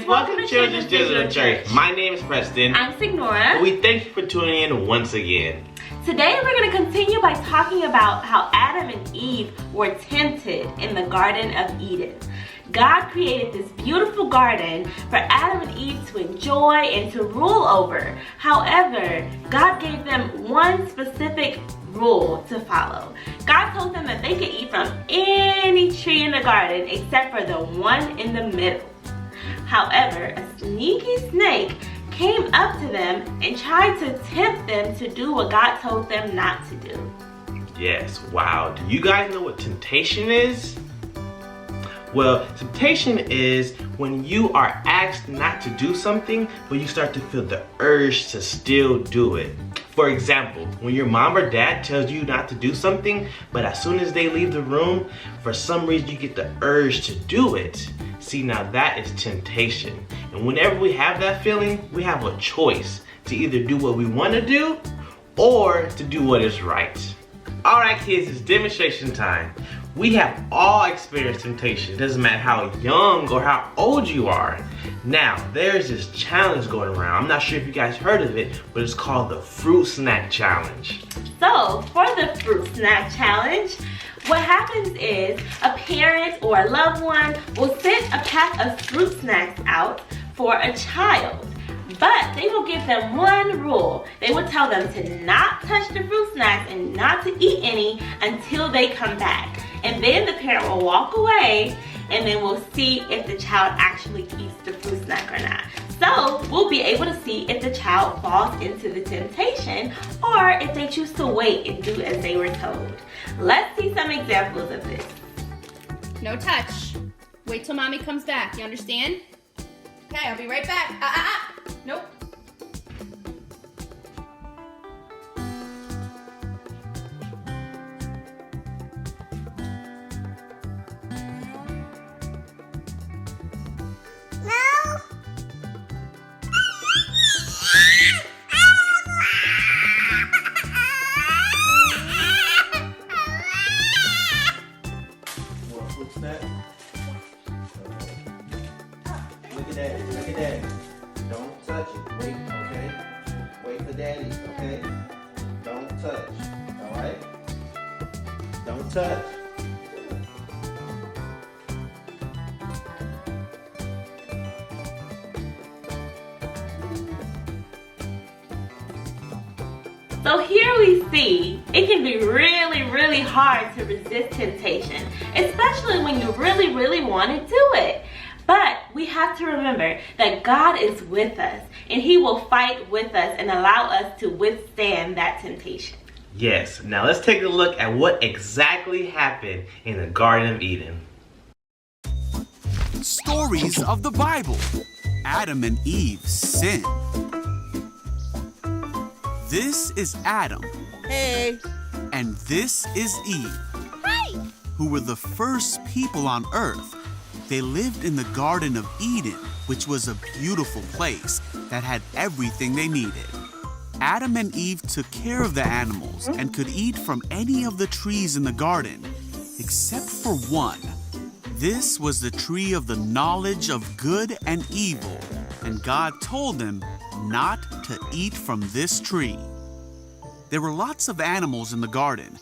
welcome to Children's Digital Church. My name is Preston. I'm Signora. We thank you for tuning in once again. Today we're going to continue by talking about how Adam and Eve were tempted in the Garden of Eden. God created this beautiful garden for Adam and Eve to enjoy and to rule over. However, God gave them one specific rule to follow. God told them that they could eat from any tree in the garden except for the one in the middle. However, a sneaky snake came up to them and tried to tempt them to do what God told them not to do. Yes, wow. Do you guys know what temptation is? Well, temptation is when you are asked not to do something, but you start to feel the urge to still do it. For example, when your mom or dad tells you not to do something, but as soon as they leave the room, for some reason you get the urge to do it. See, now that is temptation. And whenever we have that feeling, we have a choice to either do what we want to do or to do what is right. All right, kids, it's demonstration time. We have all experienced temptation. It doesn't matter how young or how old you are. Now, there's this challenge going around. I'm not sure if you guys heard of it, but it's called the Fruit Snack Challenge. So, for the Fruit Snack Challenge, what happens is a parent or a loved one will send a pack of fruit snacks out for a child. But they will give them one rule. They will tell them to not touch the fruit snacks and not to eat any until they come back. And then the parent will walk away and then we'll see if the child actually eats the fruit snack or not. So we'll be able to see if the child falls into the temptation or if they choose to wait and do as they were told. Let's see some examples of this. No touch. Wait till mommy comes back, you understand? Okay, I'll be right back. Nope. What's that? Look at daddy, look at daddy. Don't touch it. Wait, okay? Wait for daddy, okay? Don't touch. Alright? Don't touch. So here we see it can be really hard to resist temptation, especially when you really want to do it. But we have to remember that God is with us and He will fight with us and allow us to withstand that temptation. Yes, now let's take a look at what exactly happened in the Garden of Eden. Stories of the Bible. Adam and Eve sin. This is Adam. Hey. And this is Eve. Hi. Who were the first people on earth. They lived in the Garden of Eden, which was a beautiful place that had everything they needed. Adam and Eve took care of the animals and could eat from any of the trees in the garden, except for one. This was the tree of the knowledge of good and evil, and God told them not to eat from this tree. There were lots of animals in the garden,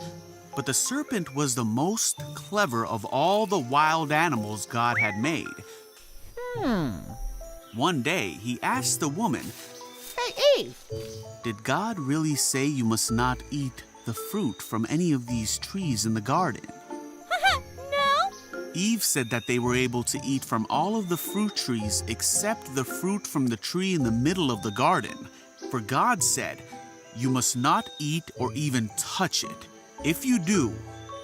but the serpent was the most clever of all the wild animals God had made. One day, he asked the woman, Hey, Eve. "Did God really say you must not eat the fruit from any of these trees in the garden?" No. Eve said that they were able to eat from all of the fruit trees except the fruit from the tree in the middle of the garden. For God said, "You must not eat or even touch it. If you do,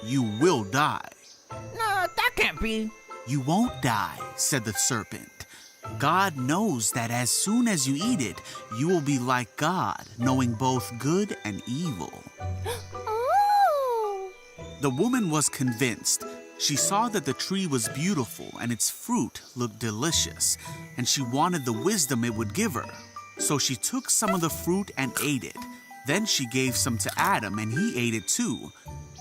you will die." No, that can't be. "You won't die," said the serpent. "God knows that as soon as you eat it, you will be like God, knowing both good and evil." Oh. The woman was convinced. She saw that the tree was beautiful and its fruit looked delicious, and she wanted the wisdom it would give her. So she took some of the fruit and ate it. Then she gave some to Adam, and he ate it too.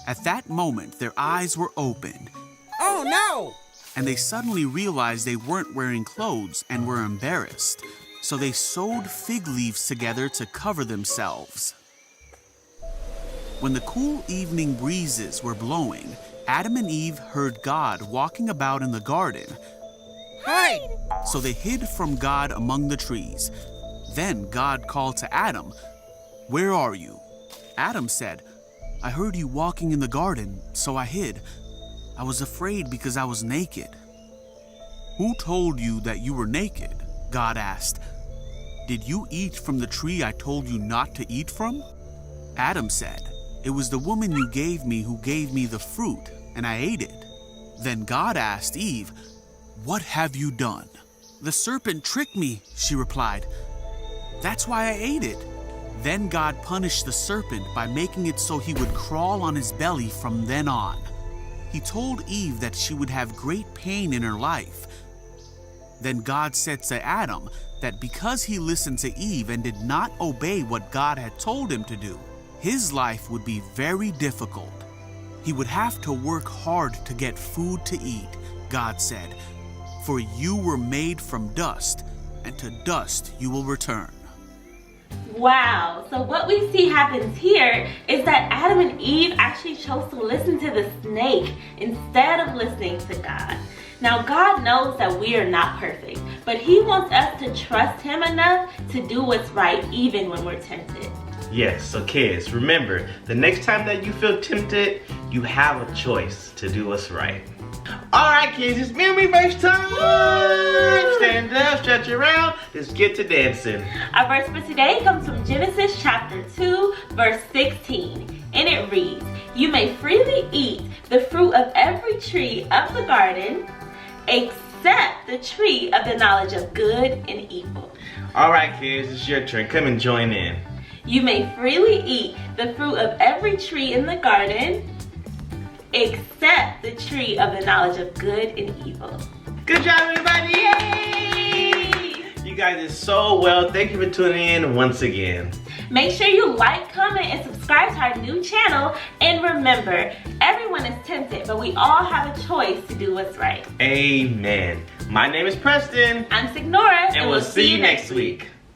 At that moment, their eyes were opened, Oh, no. and they suddenly realized they weren't wearing clothes and were embarrassed. So they sewed fig leaves together to cover themselves. When the cool evening breezes were blowing, Adam and Eve heard God walking about in the garden. Hide! So they hid from God among the trees. Then God called to Adam, "Where are you?" Adam said, "I heard you walking in the garden, so I hid. I was afraid because I was naked." "Who told you that you were naked?" God asked. "Did you eat from the tree I told you not to eat from?" Adam said, "It was the woman you gave me who gave me the fruit, and I ate it." Then God asked Eve, "What have you done?" "The serpent tricked me," she replied. "That's why I ate it." Then God punished the serpent by making it so he would crawl on his belly from then on. He told Eve that she would have great pain in her life. Then God said to Adam that because he listened to Eve and did not obey what God had told him to do, his life would be very difficult. He would have to work hard to get food to eat, God said, "For you were made from dust, and to dust you will return." Wow, so what we see happens here is that Adam and Eve actually chose to listen to the snake instead of listening to God. Now God knows that we are not perfect, but he wants us to trust him enough to do what's right even when we're tempted. Yes, so kids, remember, the next time that you feel tempted, you have a choice to do what's right. Alright kids, it's memory verse time! Stand up, stretch around, let's get to dancing. Our verse for today comes from Genesis chapter 2, verse 16. And it reads, "You may freely eat the fruit of every tree of the garden, except the tree of the knowledge of good and evil." Alright kids, it's your turn. Come and join in. You may freely eat the fruit of every tree in the garden, except the tree of the knowledge of good and evil. Good job everybody! Yay! You guys did so well. Thank you for tuning in once again. Make sure you like, comment, and subscribe to our new channel. And remember, everyone is tempted, but we all have a choice to do what's right. Amen. My name is Preston. I'm Signora, And we'll see you next week.